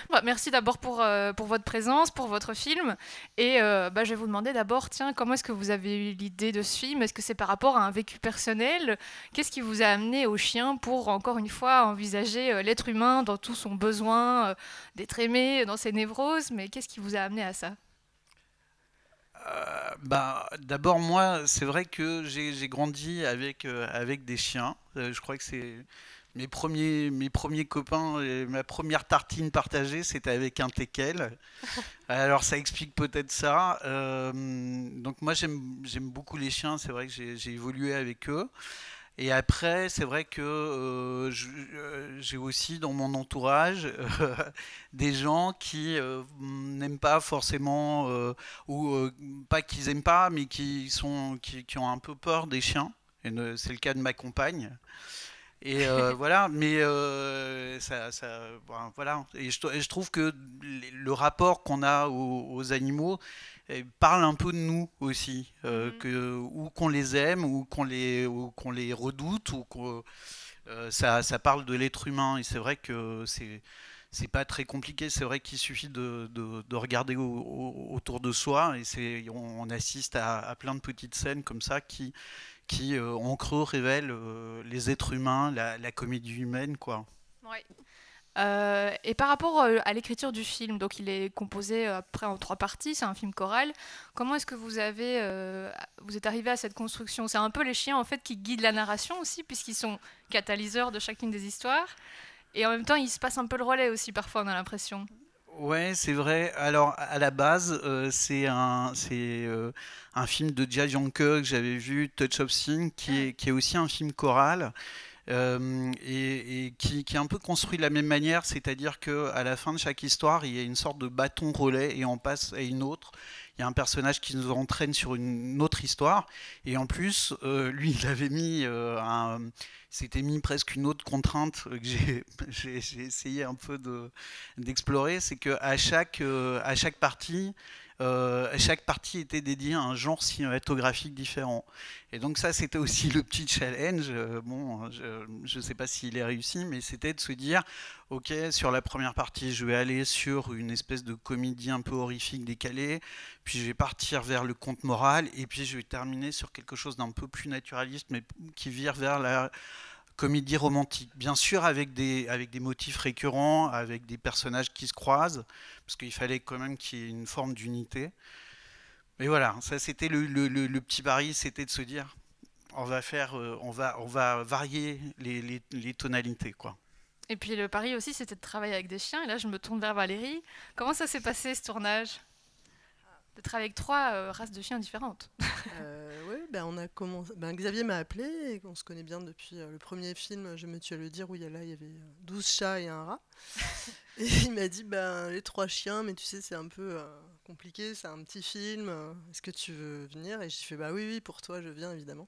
Bah, merci d'abord pour votre présence, pour votre film. Et bah, je vais vous demander d'abord, tiens, comment est-ce que vous avez eu l'idée de ce film? Est-ce que c'est par rapport à un vécu personnel? Qu'est-ce qui vous a amené au chien pour, encore une fois, envisager l'être humain dans tout son besoin d'être aimé, dans ses névroses? Mais qu'est-ce qui vous a amené à ça? Bah, d'abord, moi, c'est vrai que j'ai grandi avec des chiens. Je crois que c'est mes premiers copains, et ma première tartine partagée, c'était avec un teckel. Alors, ça explique peut-être ça. Donc, moi, j'aime beaucoup les chiens. C'est vrai que j'ai évolué avec eux. Et après, c'est vrai que j'ai aussi dans mon entourage des gens qui n'aiment pas forcément, ou pas qu'ils aiment pas, mais qui ont un peu peur des chiens. C'est le cas de ma compagne. Et voilà, mais voilà. Et je trouve que le rapport qu'on a aux animaux parle un peu de nous aussi, Mhm. ou qu'on les aime, ou qu'on les redoute, ça parle de l'être humain. Et c'est vrai que c'est pas très compliqué. C'est vrai qu'il suffit de regarder autour de soi, et on assiste à plein de petites scènes comme ça qui en creux révèlent les êtres humains, la comédie humaine, quoi. Ouais. Et par rapport à l'écriture du film, donc il est composé après en trois parties, c'est un film choral. Comment est-ce que vous êtes arrivé à cette construction? C'est un peu les chiens en fait qui guident la narration aussi, puisqu'ils sont catalyseurs de chacune des histoires. Et en même temps, il se passe un peu le relais aussi parfois, on a l'impression. Ouais, c'est vrai. Alors, à la base, un film de Jia Yanke que j'avais vu, Touch of Sin, Ah. qui est aussi un film choral, et qui est un peu construit de la même manière, c'est-à-dire que à la fin de chaque histoire, il y a une sorte de bâton relais et on passe à une autre. Il y a un personnage qui nous entraîne sur une autre histoire, et en plus, lui, il avait mis s'était mis presque une autre contrainte que j'ai essayé un peu d'explorer, c'est que à chaque partie était dédiée à un genre cinématographique différent. Et donc ça, c'était aussi le petit challenge. Bon, je ne sais pas s'il est réussi, mais c'était de se dire, ok, sur la première partie, je vais aller sur une espèce de comédie un peu horrifique décalée, puis je vais partir vers le conte moral, et puis je vais terminer sur quelque chose d'un peu plus naturaliste, mais qui vire vers la comédie romantique. Bien sûr, avec des motifs récurrents, avec des personnages qui se croisent, parce qu'il fallait quand même qu'il y ait une forme d'unité. Mais voilà, ça c'était le petit pari, c'était de se dire, on va varier les tonalités, quoi. Et puis le pari aussi, c'était de travailler avec des chiens. Et là, je me tourne vers Valérie. Comment ça s'est passé ce tournage? De travailler avec trois races de chiens différentes. Ouais, ben on a commencé. Ben Xavier m'a appelé et on se connaît bien depuis le premier film. Je me tue à le dire où il y avait 12 chats et un rat. Et il m'a dit ben les trois chiens, mais tu sais c'est un peu compliqué, c'est un petit film. Est-ce que tu veux venir? Et j'ai fait bah oui oui pour toi je viens évidemment.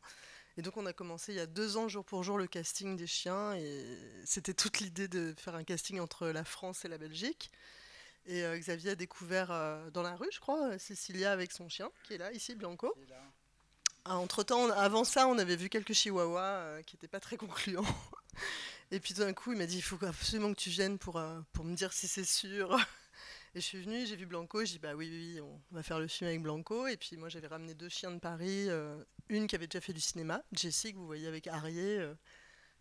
Et donc on a commencé il y a 2 ans jour pour jour le casting des chiens et c'était toute l'idée de faire un casting entre la France et la Belgique. Et Xavier a découvert dans la rue, je crois, Cécilia avec son chien qui est là ici Blanco. Ah, entre-temps, avant ça, on avait vu quelques chihuahuas qui n'étaient pas très concluants. Et puis tout d'un coup, il m'a dit, il faut absolument que tu viennes pour me dire si c'est sûr. Et je suis venue, j'ai vu Blanco, j'ai dit, bah oui, oui, oui, on va faire le film avec Blanco. Et puis moi, j'avais ramené 2 chiens de Paris, une qui avait déjà fait du cinéma, Jessie, que vous voyez avec Arié.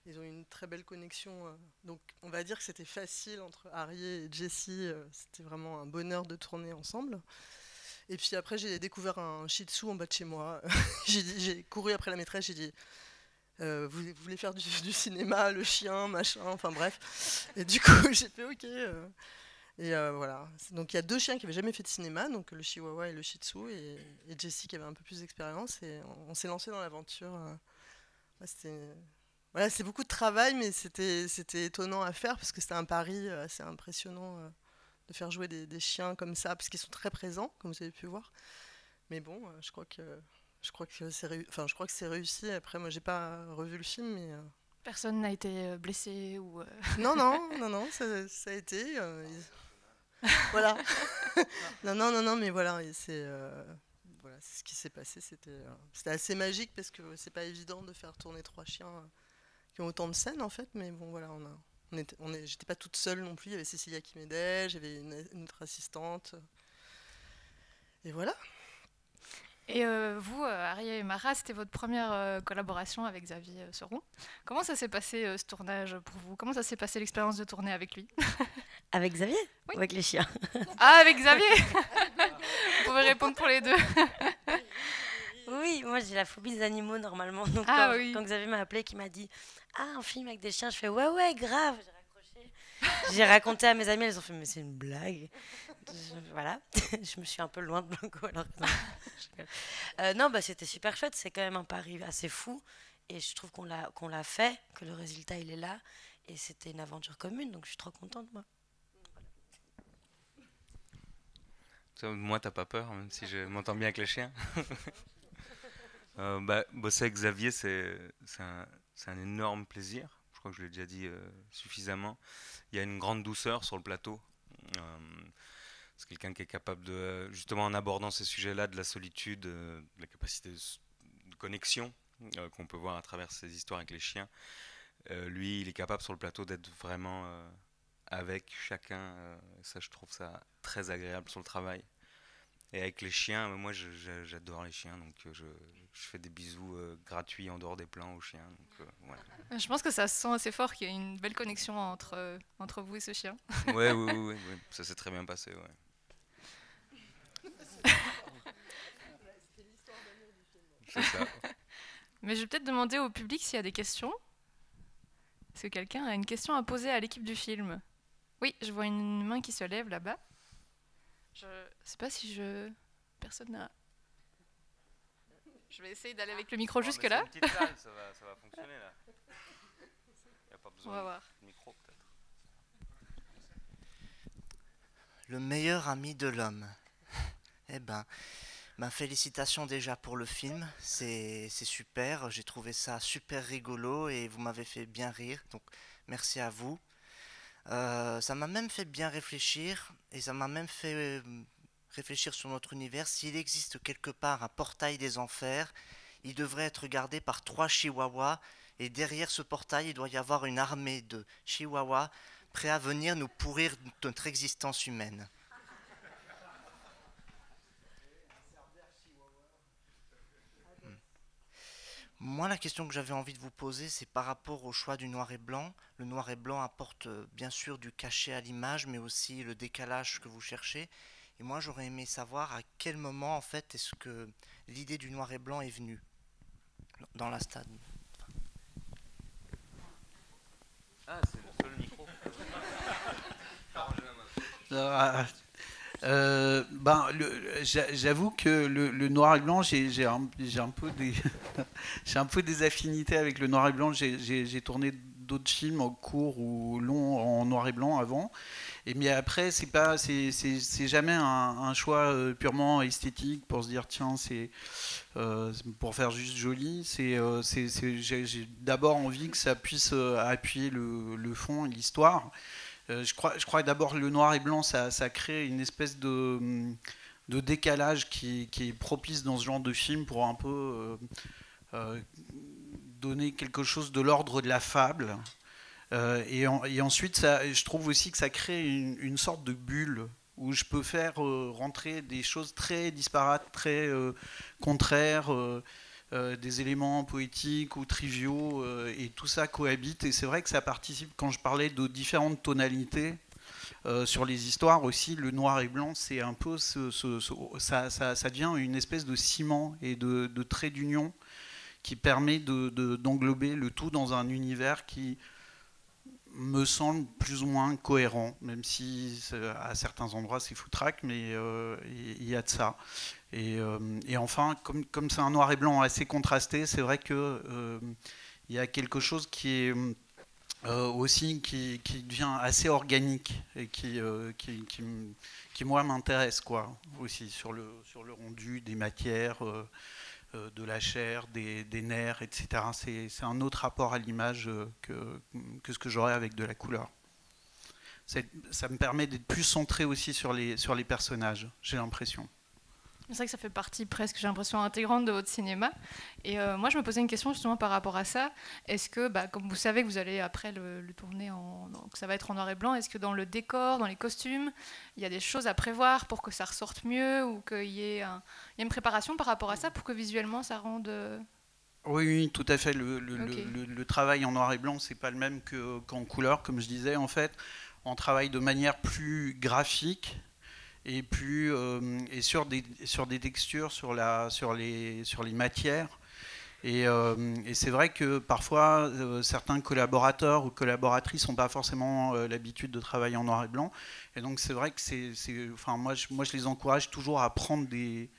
Ils ont une très belle connexion. Donc on va dire que c'était facile entre Arié et Jessie. C'était vraiment un bonheur de tourner ensemble. Et puis après, j'ai découvert un shih tzu en bas de chez moi. J'ai couru après la maîtresse, j'ai dit vous voulez faire du cinéma, le chien, machin, enfin bref. Et du coup, j'ai fait ok. Et voilà. Donc il y a 2 chiens qui n'avaient jamais fait de cinéma, donc le chihuahua et le shih tzu, et Jessie qui avait un peu plus d'expérience. Et on s'est lancé dans l'aventure. Ouais, voilà, c'est beaucoup de travail, mais c'était étonnant à faire parce que c'était un pari assez impressionnant de faire jouer des chiens comme ça, parce qu'ils sont très présents, comme vous avez pu voir. Mais bon, je crois que c'est réussi. Après, moi, j'ai pas revu le film, mais Personne n'a été blessé ou. non, non, non, non, ça a été. Voilà. Non, non, non, non, mais voilà, et voilà, c'est ce qui s'est passé. C'était assez magique parce que c'est pas évident de faire tourner 3 chiens qui ont autant de scènes en fait, mais bon, voilà, J'étais pas toute seule non plus, il y avait Cécilia qui m'aidait, j'avais une autre assistante. Et voilà. Et vous, Ari et Mara, c'était votre première collaboration avec Xavier Seron. Comment ça s'est passé ce tournage pour vous? Comment ça s'est passé l'expérience de tourner avec lui? Avec Xavier? Oui. Ou avec les chiens? Ah, avec Xavier. Vous pouvez répondre pour les deux. Oui, moi j'ai la phobie des animaux normalement. Donc Ah oui. quand Xavier m'a appelé, qui m'a dit ah, un film avec des chiens, je fais ouais, grave. J'ai raccroché. J'ai raconté à mes amis, elles ont fait mais c'est une blague. Voilà, je me suis un peu loin de Blanco alors. Non, bah c'était super chouette, c'est quand même un pari assez fou. Et je trouve qu'on l'a fait, que le résultat il est là. Et c'était une aventure commune, donc je suis trop contente moi. Moi, t'as pas peur, même si je m'entends bien avec les chiens. Bosser avec Xavier, c'est un énorme plaisir. Je crois que je l'ai déjà dit suffisamment. Il y a une grande douceur sur le plateau. C'est quelqu'un qui est capable de, justement en abordant ces sujets-là, de la solitude, de la capacité de connexion qu'on peut voir à travers ces histoires avec les chiens. Lui, il est capable sur le plateau d'être vraiment avec chacun. Ça, je trouve ça très agréable sur le travail. Et avec les chiens, moi j'adore les chiens, donc je fais des bisous gratuits en dehors des plans aux chiens. Donc, voilà. Je pense que ça se sent assez fort qu'il y a une belle connexion entre vous et ce chien. Oui, ça s'est très bien passé. Ouais. C'est ça. Mais je vais peut-être demander au public s'il y a des questions. Est-ce que quelqu'un a une question à poser à l'équipe du film? Oui, je vois une main qui se lève là-bas. Je sais pas si personne n'a... Je vais essayer d'aller avec le micro jusque là. C'est une petite salle, ça va fonctionner là. Y a pas besoin On va voir. de micro peut-être. Le meilleur ami de l'homme. Eh ben, félicitations déjà pour le film, c'est super, j'ai trouvé ça super rigolo et vous m'avez fait bien rire, donc merci à vous. Ça m'a même fait bien réfléchir et ça m'a même fait réfléchir sur notre univers. S'il existe quelque part un portail des enfers, il devrait être gardé par 3 chihuahuas et derrière ce portail il doit y avoir une armée de chihuahuas prêts à venir nous pourrir notre existence humaine. Moi, la question que j'avais envie de vous poser, c'est par rapport au choix du noir et blanc. Le noir et blanc apporte bien sûr du cachet à l'image, mais aussi le décalage que vous cherchez. Et moi, j'aurais aimé savoir à quel moment, en fait, est-ce que l'idée du noir et blanc est venue dans la stade. Ah, c'est le seul micro. J'avoue que le noir et blanc, j'ai un peu des affinités avec le noir et blanc. J'ai tourné d'autres films courts ou longs en noir et blanc avant. Mais après, c'est jamais un choix purement esthétique pour se dire tiens, c'est pour faire juste joli. J'ai d'abord envie que ça puisse appuyer le fond et l'histoire. Je crois que d'abord le noir et blanc, ça crée une espèce de décalage qui est propice dans ce genre de film pour un peu donner quelque chose de l'ordre de la fable. Et ensuite, je trouve aussi que ça crée une sorte de bulle où je peux faire rentrer des choses très disparates, très contraires, des éléments poétiques ou triviaux, et tout ça cohabite. Et c'est vrai que ça participe, quand je parlais de différentes tonalités sur les histoires aussi, le noir et blanc, c'est un peu ça devient une espèce de ciment et de trait d'union qui permet d'englober le tout dans un univers qui me semble plus ou moins cohérent, même si à certains endroits c'est foutraque, mais il y a de ça. Et enfin, comme c'est un noir et blanc assez contrasté, c'est vrai que il y a quelque chose qui est aussi qui devient assez organique et qui moi m'intéresse quoi, aussi sur le rendu des matières, de la chair, des nerfs, etc. C'est un autre rapport à l'image que ce que j'aurais avec de la couleur. Ça me permet d'être plus centré aussi sur les personnages, j'ai l'impression. C'est vrai que ça fait partie presque, j'ai l'impression, intégrante de votre cinéma. Et moi, je me posais une question justement par rapport à ça. Est-ce que, comme vous savez que vous allez après le tourner, donc ça va être en noir et blanc, est-ce que dans le décor, dans les costumes, il y a des choses à prévoir pour que ça ressorte mieux ou qu'il y ait une préparation par rapport à ça pour que visuellement ça rende... Oui, oui, tout à fait. Ok. Le travail en noir et blanc, c'est pas le même qu'en couleur, comme je disais. En fait, on travaille de manière plus graphique et sur des textures, sur les matières. Et c'est vrai que parfois, certains collaborateurs ou collaboratrices n'ont pas forcément l'habitude de travailler en noir et blanc. Et donc, c'est vrai que enfin, moi, je les encourage toujours à prendre des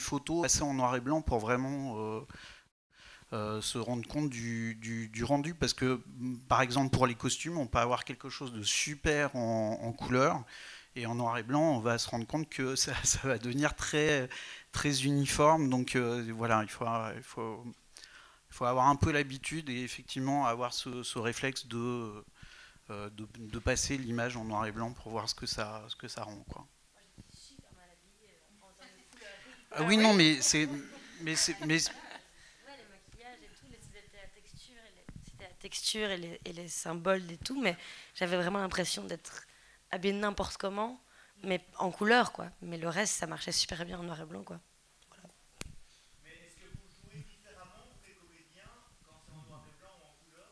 photos assez en noir et blanc pour vraiment se rendre compte du rendu. Parce que, par exemple, pour les costumes, on peut avoir quelque chose de super en couleur. Et en noir et blanc, on va se rendre compte que ça va devenir très, très uniforme. Donc voilà, il faut avoir un peu l'habitude et effectivement avoir ce réflexe de passer l'image en noir et blanc pour voir ce que ça rend, quoi. Ah oui, non, mais c'est... Ouais, les maquillages et tout, c'était la texture et les symboles et tout, mais j'avais vraiment l'impression d'être habillée n'importe comment, mais en couleur, quoi. Mais le reste, ça marchait super bien en noir et blanc, quoi. Voilà. Mais est-ce que vous jouez différemment, vous les comédiens, quand c'est en noir et blanc ou en couleur?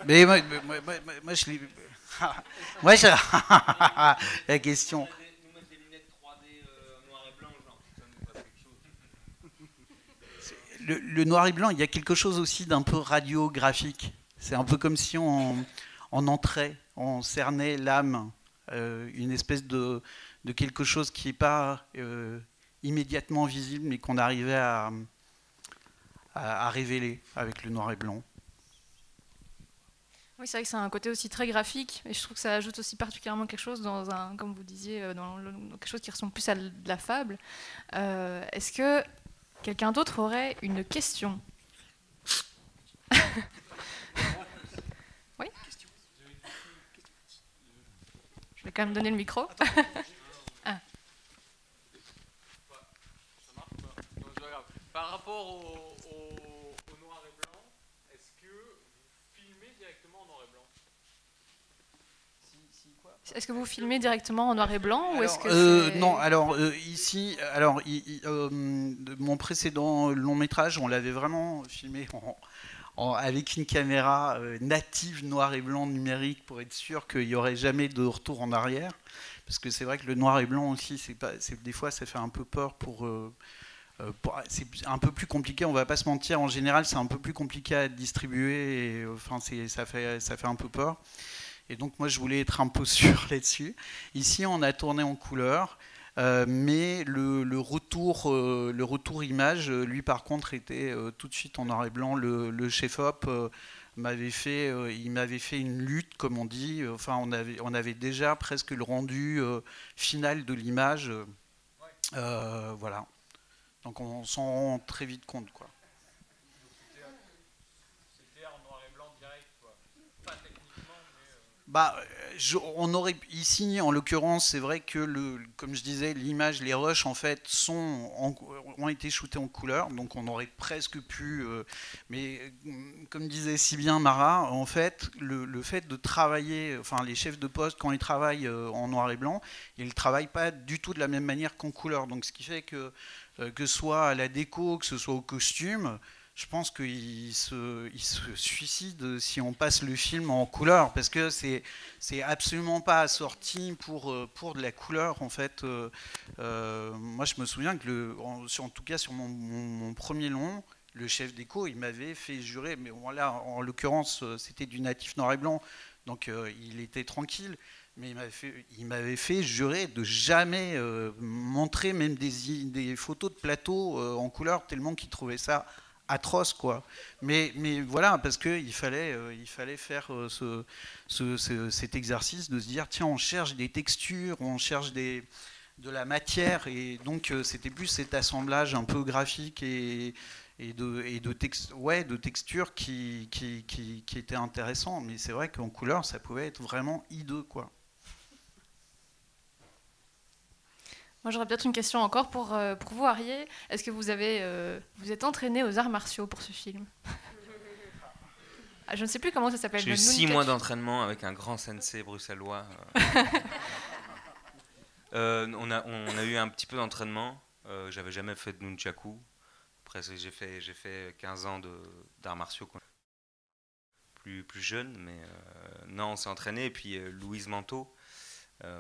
Mais moi, je l'ai... Moi, la question... Nous mettre des lunettes 3D noir et blanc, genre, ça nous passe quelque chose. Le noir et blanc, il y a quelque chose aussi d'un peu radiographique. C'est un peu comme si on entrait, on cernait l'âme, une espèce de quelque chose qui n'est pas immédiatement visible, mais qu'on arrivait à révéler avec le noir et blanc. Oui, c'est vrai que c'est un côté aussi très graphique, et je trouve que ça ajoute aussi particulièrement quelque chose dans comme vous disiez, dans quelque chose qui ressemble plus à de la fable. Est-ce que quelqu'un d'autre aurait une question? Oui. Je vais quand même donner le micro. Ah. Par rapport au noir et blanc, est-ce que vous filmez directement en noir et blanc? Est-ce que vous filmez directement en noir et blanc ou est-ce que c'est... Non, alors ici, mon précédent long métrage, on l'avait vraiment filmé avec une caméra native noir et blanc numérique pour être sûr qu'il n'y aurait jamais de retour en arrière. Parce que c'est vrai que le noir et blanc aussi, des fois ça fait un peu peur c'est un peu plus compliqué, on va pas se mentir, en général c'est un peu plus compliqué à distribuer, et, enfin, ça fait un peu peur. Et donc moi je voulais être un peu sûr là-dessus. Ici on a tourné en couleur, mais le retour image, lui par contre était tout de suite en noir et blanc. Le chef-op il m'avait fait une lutte, comme on dit. Enfin on avait déjà presque le rendu final de l'image. Voilà. Donc on s'en rend très vite compte, quoi. C'était en noir et blanc direct, quoi. Pas techniquement, mais... On aurait ici, en l'occurrence, c'est vrai que comme je disais, l'image, les rushs en fait ont été shootés en couleur, donc on aurait presque pu. Mais comme disait si bien Mara, en fait, le fait de travailler, enfin les chefs de poste quand ils travaillent en noir et blanc, ils ne travaillent pas du tout de la même manière qu'en couleur. Donc ce qui fait que ce soit à la déco, que ce soit au costume, je pense qu'il se suicide si on passe le film en couleur, parce que c'est absolument pas assorti pour de la couleur, en fait. Moi, je me souviens que, en tout cas sur mon premier long, le chef déco, il m'avait fait jurer, mais bon, là, en l'occurrence, c'était du natif noir et blanc, donc il était tranquille. Mais il m'avait fait jurer de jamais montrer même des photos de plateau en couleur, tellement qu'il trouvait ça atroce, quoi. Mais voilà, parce qu'il fallait faire cet exercice de se dire, tiens, on cherche des textures, on cherche de la matière, et donc c'était plus cet assemblage un peu graphique et de textures qui était intéressant. Mais c'est vrai qu'en couleur, ça pouvait être vraiment hideux, quoi. Moi, j'aurais peut-être une question encore pour vous, Arié. Est-ce que vous êtes entraîné aux arts martiaux pour ce film? Je ne sais plus comment ça s'appelle. J'ai eu 6 mois d'entraînement avec un grand sensei bruxellois. On a eu un petit peu d'entraînement. J'avais jamais fait de nunchaku. Après, j'ai fait 15 ans d'arts martiaux plus jeune, mais non, on s'est entraîné. Et puis Louise Manteau,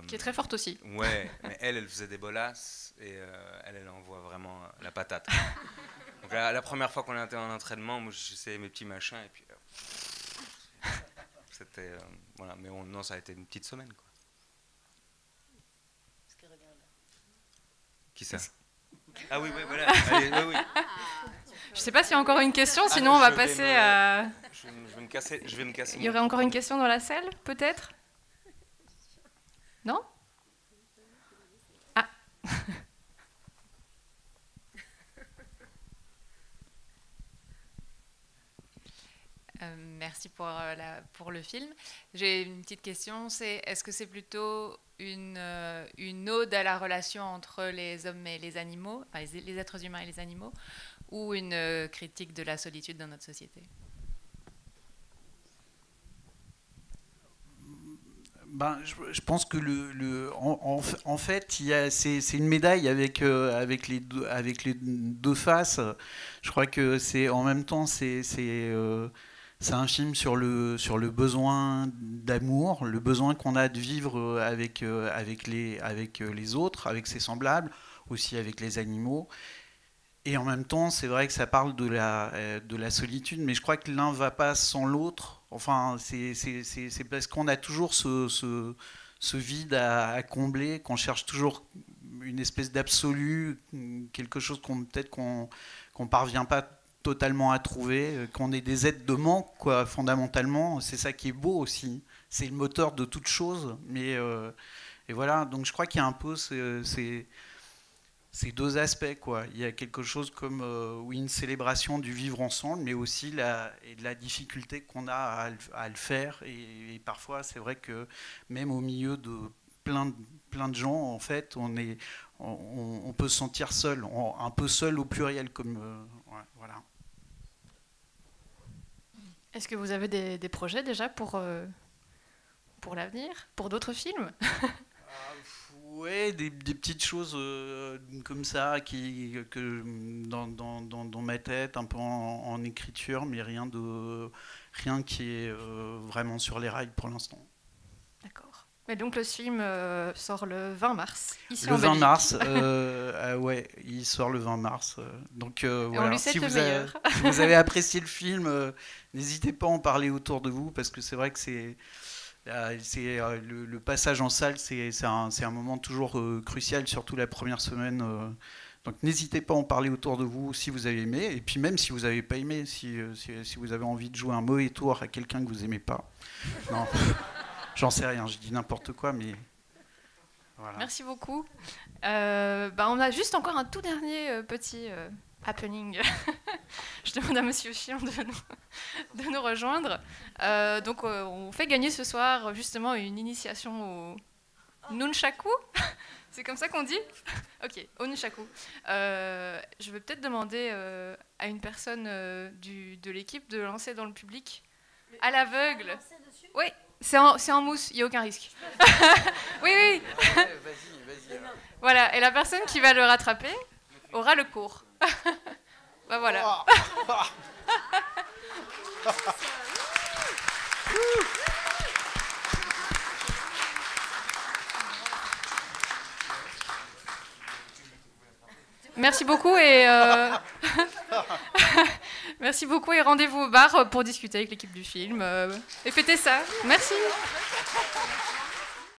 qui est très forte aussi. Ouais, mais elle faisait des bolasses et elle envoie vraiment la patate. Donc la première fois qu'on était en entraînement, moi j'essayais mes petits machins et puis c'était voilà, mais non, ça a été une petite semaine, quoi. Qui ça? Ah oui, voilà. Allez, oui. Je sais pas s'il y a encore une question, sinon on va passer à... Je vais me casser. Il y aurait encore une question dans la salle, peut-être? Non? Ah. Merci pour le film. J'ai une petite question, est-ce que c'est plutôt une ode à la relation entre les hommes et les animaux, enfin les êtres humains et les animaux, ou une critique de la solitude dans notre société? Ben, je pense que en fait, c'est une médaille avec les deux faces. Je crois que c'est en même temps c'est un film sur le besoin d'amour, le besoin qu'on a de vivre avec les autres, avec ses semblables, aussi avec les animaux. Et en même temps, c'est vrai que ça parle de la solitude, mais je crois que l'un ne va pas sans l'autre. Enfin, c'est parce qu'on a toujours ce vide à combler, qu'on cherche toujours une espèce d'absolu, quelque chose qu'on parvient pas totalement à trouver, qu'on est des êtres de manque, quoi, fondamentalement. C'est ça qui est beau aussi. C'est le moteur de toute chose. Mais et voilà, donc je crois qu'il y a un peu ces deux aspects, quoi. Il y a quelque chose comme oui, une célébration du vivre ensemble, mais aussi de la difficulté qu'on a à le faire. Et parfois, c'est vrai que même au milieu de plein de gens, en fait, on peut se sentir seul, un peu seul au pluriel, comme ouais, voilà. Est-ce que vous avez des projets déjà pour l'avenir, pour d'autres films? Ouais, des petites choses comme ça dans ma tête, un peu en écriture, mais rien qui est vraiment sur les rails pour l'instant. D'accord. Mais donc le film sort le 20 mars, ici le en 20 Belgique. Mars, ouais, il sort le 20 mars. Donc voilà, si vous avez apprécié le film, n'hésitez pas à en parler autour de vous, parce que c'est vrai que le passage en salle, c'est un moment toujours crucial, surtout la première semaine. Donc n'hésitez pas à en parler autour de vous si vous avez aimé, et puis même si vous n'avez pas aimé, si vous avez envie de jouer un mauvais tour à quelqu'un que vous n'aimez pas. Non, j'en sais rien, je dis n'importe quoi, mais voilà. Merci beaucoup. On a juste encore un tout dernier petit happening. Je demande à Monsieur Chion de nous rejoindre. Donc, on fait gagner ce soir justement une initiation au nunchaku. C'est comme ça qu'on dit? Ok, au nunchaku. Je vais peut-être demander à une personne de l'équipe de lancer dans le public, à l'aveugle. Oui, c'est en mousse, il n'y a aucun risque. Oui. Ouais, vas-y. Voilà, et la personne qui va le rattraper aura le cours. Bah voilà. Merci beaucoup et merci beaucoup et rendez-vous au bar pour discuter avec l'équipe du film et fêter ça. Merci.